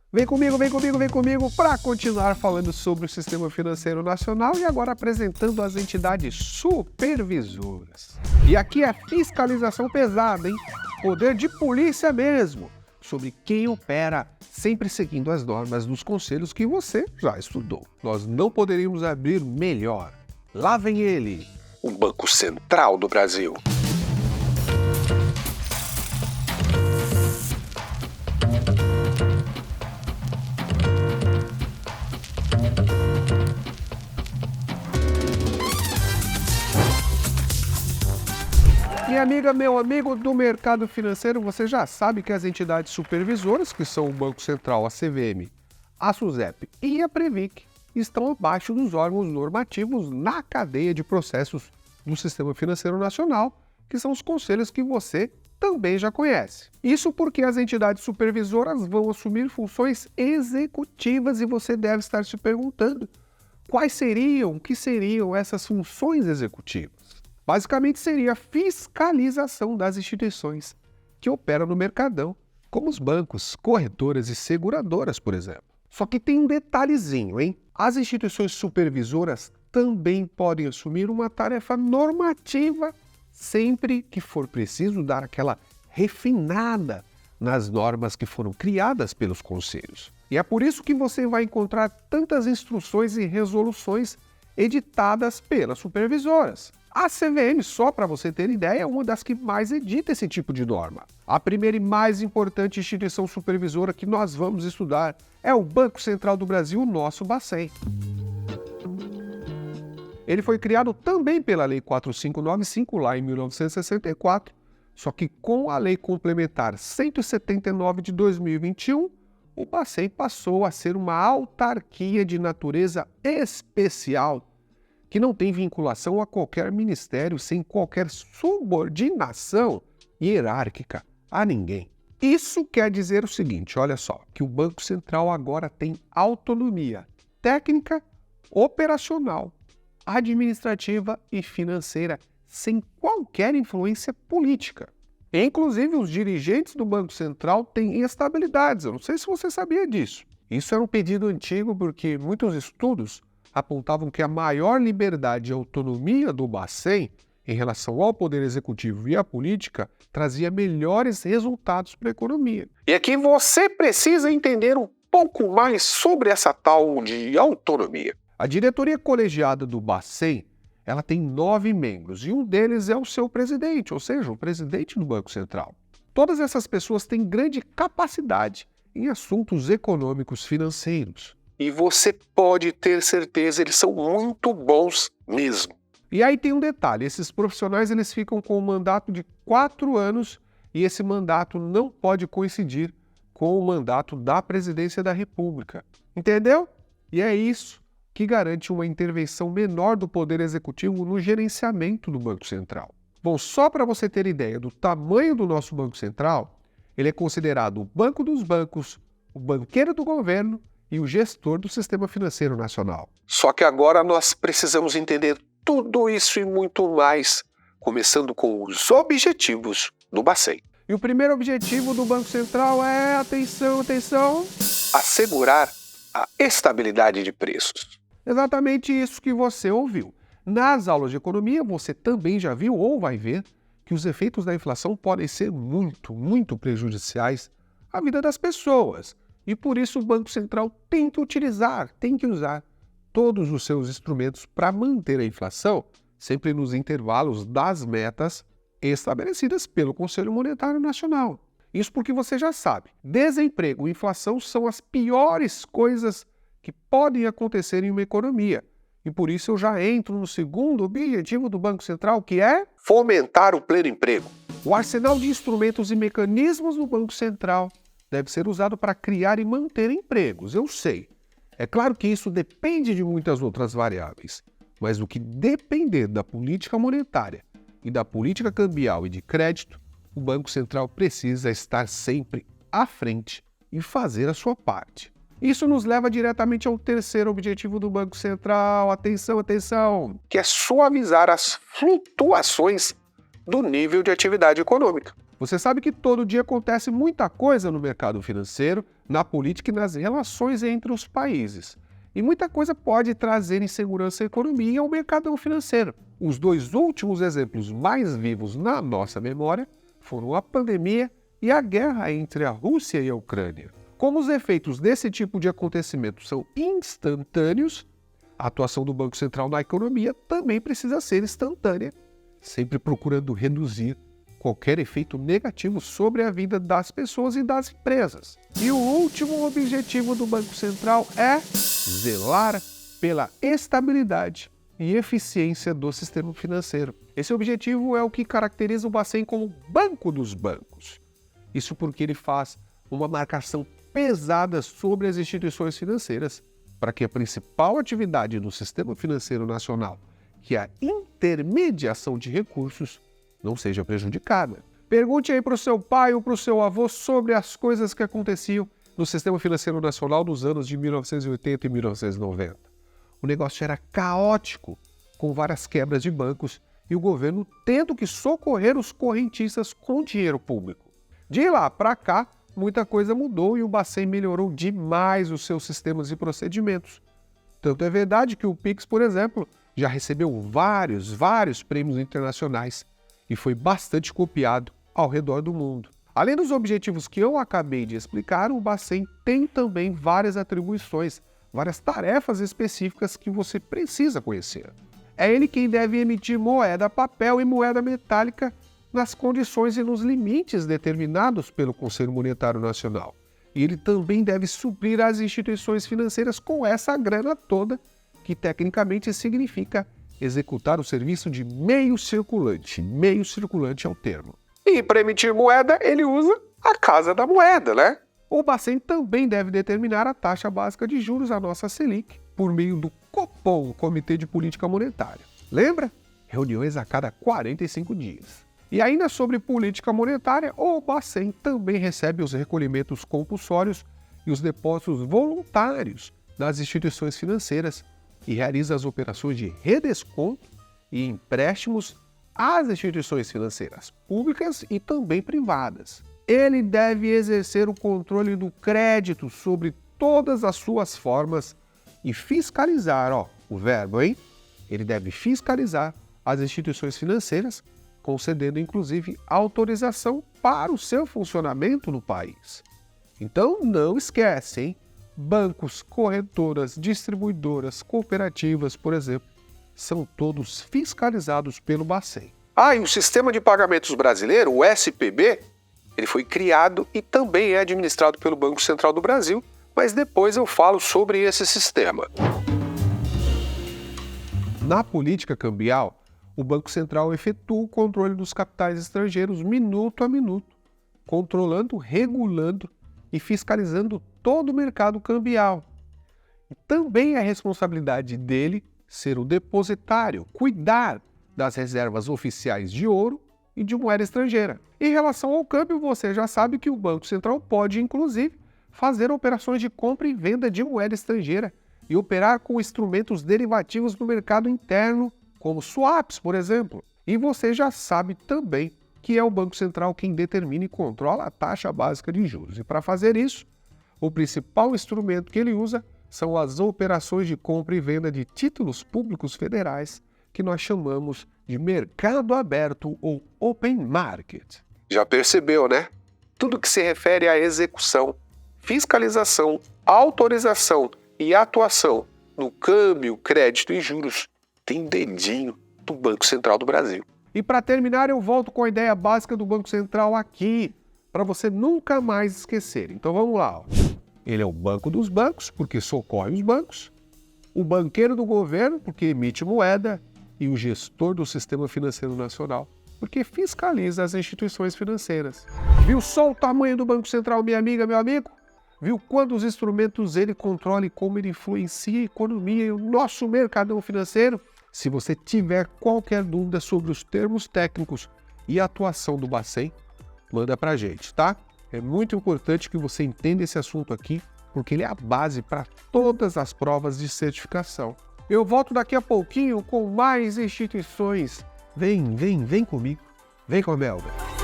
Vem comigo para continuar falando sobre o sistema financeiro nacional e agora apresentando as entidades supervisoras. E aqui é fiscalização pesada, hein? Poder de polícia mesmo, sobre quem opera, sempre seguindo as normas dos conselhos que você já estudou. Nós não poderíamos abrir melhor. Lá vem ele, o Banco Central do Brasil. Minha amiga, meu amigo do mercado financeiro, você já sabe que as entidades supervisoras, que são o Banco Central, a CVM, a SUSEP e a Previc, estão abaixo dos órgãos normativos na cadeia de processos do Sistema Financeiro Nacional, que são os conselhos que você também já conhece. Isso porque as entidades supervisoras vão assumir funções executivas e você deve estar se perguntando o que seriam essas funções executivas. Basicamente seria a fiscalização das instituições que operam no mercadão, como os bancos, corretoras e seguradoras, por exemplo. Só que tem um detalhezinho, hein? As instituições supervisoras também podem assumir uma tarefa normativa sempre que for preciso dar aquela refinada nas normas que foram criadas pelos conselhos. E é por isso que você vai encontrar tantas instruções e resoluções editadas pelas supervisoras. A CVM, só para você ter ideia, é uma das que mais edita esse tipo de norma. A primeira e mais importante instituição supervisora que nós vamos estudar é o Banco Central do Brasil, o nosso Bacen. Ele foi criado também pela Lei 4595, lá em 1964, só que com a Lei Complementar 179 de 2021, o Bacen passou a ser uma autarquia de natureza especial, que não tem vinculação a qualquer ministério sem qualquer subordinação hierárquica a ninguém. Isso quer dizer o seguinte, olha só, que o Banco Central agora tem autonomia técnica, operacional, administrativa e financeira, sem qualquer influência política. Inclusive, os dirigentes do Banco Central têm estabilidades, eu não sei se você sabia disso. Isso era um pedido antigo porque muitos estudos apontavam que a maior liberdade e autonomia do Bacen em relação ao poder executivo e à política trazia melhores resultados para a economia. E aqui você precisa entender um pouco mais sobre essa tal de autonomia. A diretoria colegiada do Bacen, ela tem 9 membros e um deles é o seu presidente, ou seja, o presidente do Banco Central. Todas essas pessoas têm grande capacidade em assuntos econômicos financeiros. E você pode ter certeza, eles são muito bons mesmo. E aí tem um detalhe, esses profissionais eles ficam com um mandato de 4 anos e esse mandato não pode coincidir com o mandato da Presidência da República. Entendeu? E é isso que garante uma intervenção menor do Poder Executivo no gerenciamento do Banco Central. Bom, só para você ter ideia do tamanho do nosso Banco Central, ele é considerado o banco dos bancos, o banqueiro do governo e o gestor do Sistema Financeiro Nacional. Só que agora nós precisamos entender tudo isso e muito mais, começando com os objetivos do Bacen. E o primeiro objetivo do Banco Central é, atenção, assegurar a estabilidade de preços. Exatamente isso que você ouviu. Nas aulas de economia, você também já viu ou vai ver que os efeitos da inflação podem ser muito prejudiciais à vida das pessoas. E por isso o Banco Central tem que usar todos os seus instrumentos para manter a inflação sempre nos intervalos das metas estabelecidas pelo Conselho Monetário Nacional. Isso porque você já sabe, desemprego e inflação são as piores coisas que podem acontecer em uma economia. E por isso eu já entro no segundo objetivo do Banco Central, que é fomentar o pleno emprego. O arsenal de instrumentos e mecanismos do Banco Central deve ser usado para criar e manter empregos, eu sei. É claro que isso depende de muitas outras variáveis, mas o que depender da política monetária e da política cambial e de crédito, o Banco Central precisa estar sempre à frente e fazer a sua parte. Isso nos leva diretamente ao terceiro objetivo do Banco Central, atenção, que é suavizar as flutuações do nível de atividade econômica. Você sabe que todo dia acontece muita coisa no mercado financeiro, na política e nas relações entre os países. E muita coisa pode trazer insegurança à economia e ao mercado financeiro. Os dois últimos exemplos mais vivos na nossa memória foram a pandemia e a guerra entre a Rússia e a Ucrânia. Como os efeitos desse tipo de acontecimento são instantâneos, a atuação do Banco Central na economia também precisa ser instantânea, sempre procurando reduzir qualquer efeito negativo sobre a vida das pessoas e das empresas. E o último objetivo do Banco Central é zelar pela estabilidade e eficiência do sistema financeiro. Esse objetivo é o que caracteriza o Bacen como banco dos bancos. Isso porque ele faz uma marcação pesada sobre as instituições financeiras para que a principal atividade do sistema financeiro nacional, que é a intermediação de recursos, não seja prejudicada. Pergunte aí para o seu pai ou para o seu avô sobre as coisas que aconteciam no sistema financeiro nacional nos anos de 1980 e 1990. O negócio era caótico, com várias quebras de bancos e o governo tendo que socorrer os correntistas com dinheiro público. De lá para cá, muita coisa mudou e o Bacen melhorou demais os seus sistemas e procedimentos. Tanto é verdade que o Pix, por exemplo, já recebeu vários prêmios internacionais e foi bastante copiado ao redor do mundo. Além dos objetivos que eu acabei de explicar, o Bacen tem também várias atribuições, várias tarefas específicas que você precisa conhecer. É ele quem deve emitir moeda papel e moeda metálica nas condições e nos limites determinados pelo Conselho Monetário Nacional. E ele também deve suprir as instituições financeiras com essa grana toda, que tecnicamente significa executar o serviço de meio circulante. Meio circulante é o termo. E para emitir moeda, ele usa a Casa da Moeda, né? O Bacen também deve determinar a taxa básica de juros, a nossa Selic, por meio do Copom, Comitê de Política Monetária. Lembra? Reuniões a cada 45 dias. E ainda sobre política monetária, o Bacen também recebe os recolhimentos compulsórios e os depósitos voluntários das instituições financeiras e realiza as operações de redesconto e empréstimos às instituições financeiras públicas e também privadas. Ele deve exercer o controle do crédito sobre todas as suas formas e fiscalizar, o verbo, hein? Ele deve fiscalizar as instituições financeiras, concedendo inclusive autorização para o seu funcionamento no país. Então não esquece, hein? Bancos, corretoras, distribuidoras, cooperativas, por exemplo, são todos fiscalizados pelo Bacen. E o Sistema de Pagamentos Brasileiro, o SPB, ele foi criado e também é administrado pelo Banco Central do Brasil, mas depois eu falo sobre esse sistema. Na política cambial, o Banco Central efetua o controle dos capitais estrangeiros minuto a minuto, controlando, regulando e fiscalizando todo o mercado cambial. E também é responsabilidade dele ser o depositário, cuidar das reservas oficiais de ouro e de moeda estrangeira. Em relação ao câmbio, você já sabe que o Banco Central pode, inclusive, fazer operações de compra e venda de moeda estrangeira e operar com instrumentos derivativos no mercado interno, como swaps, por exemplo. E você já sabe também que é o Banco Central quem determina e controla a taxa básica de juros. E para fazer isso, o principal instrumento que ele usa são as operações de compra e venda de títulos públicos federais, que nós chamamos de mercado aberto ou open market. Já percebeu, né? Tudo que se refere à execução, fiscalização, autorização e atuação no câmbio, crédito e juros tem dedinho do Banco Central do Brasil. E para terminar, eu volto com a ideia básica do Banco Central aqui, para você nunca mais esquecer. Então vamos lá. Ele é o banco dos bancos, porque socorre os bancos, o banqueiro do governo, porque emite moeda, e o gestor do sistema financeiro nacional, porque fiscaliza as instituições financeiras. Viu só o tamanho do Banco Central, minha amiga, meu amigo? Viu quantos instrumentos ele controla e como ele influencia a economia e o nosso mercadão financeiro? Se você tiver qualquer dúvida sobre os termos técnicos e a atuação do Bacen, manda pra gente, tá? É muito importante que você entenda esse assunto aqui, porque ele é a base para todas as provas de certificação. Eu volto daqui a pouquinho com mais instituições. Vem comigo. Vem com a Melba.